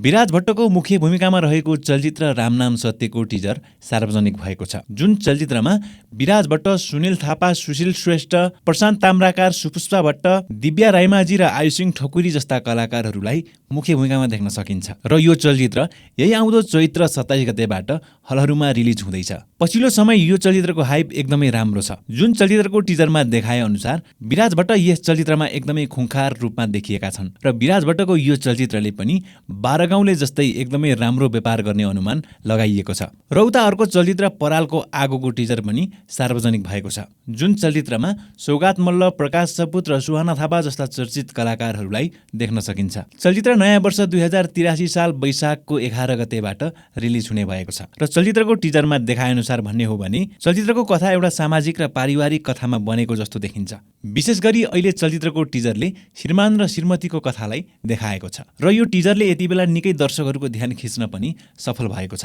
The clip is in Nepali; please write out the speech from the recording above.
विराज भट्टको मुख्य भूमिकामा रहेको चलचित्र रामनाम सत्यको टिजर सार्वजनिक भएको छ। जुन चलचित्रमा विराज भट्ट, सुनिल थापा, सुशील श्रेष्ठ, प्रशान्त ताम्राकार, सुपुष्पा भट्ट, दिव्या रायमाझी र आयुषिङ ठकुरी जस्ता कलाकारहरूलाई मुख्य भूमिकामा देख्न सकिन्छ। र यो चलचित्र यही आउँदो चैत्र 27 गतेबाट हलहरूमा रिलिज हुँदैछ। पछिल्लो समय यो चलचित्रको हाइप एकदमै राम्रो छ। जुन चलचित्रको टिजरमा देखाए अनुसार विराज भट्ट यस चलचित्रमा एकदमै खुंखार रूपमा देखिएका छन् र विराज भट्टको यो चलचित्रले पनि बाह्रगाउँले जस्तै एकदमै राम्रो व्यापार गर्ने अनुमान लगाइएको छ। र उता अर्को चलचित्र परालको आगोको टिजर पनि सार्वजनिक भएको छ। जुन चलचित्रमा सौगात मल्ल, प्रकाश सपुत र सुहाना थापा जस्ता चर्चित कलाकारहरूलाई देख्न सकिन्छ। चलचित्र नयाँ वर्ष 2083 साल वैशाखको 11 गतेबाट रिलिज हुने भएको छ। र चलचित्रको टिजरमा देखाएअनुसार भन्ने हो भने चलचित्रको कथा एउटा सामाजिक र पारिवारिक कथामा बनेको जस्तो देखिन्छ। विशेष गरी अहिले चलचित्रको टिजरले श्रीमान र श्रीमतीको कथालाई देखाएको छ र यो टिजरले यति बेला निकै दर्शकहरूको ध्यान खिच्न पनि सफल भएको छ।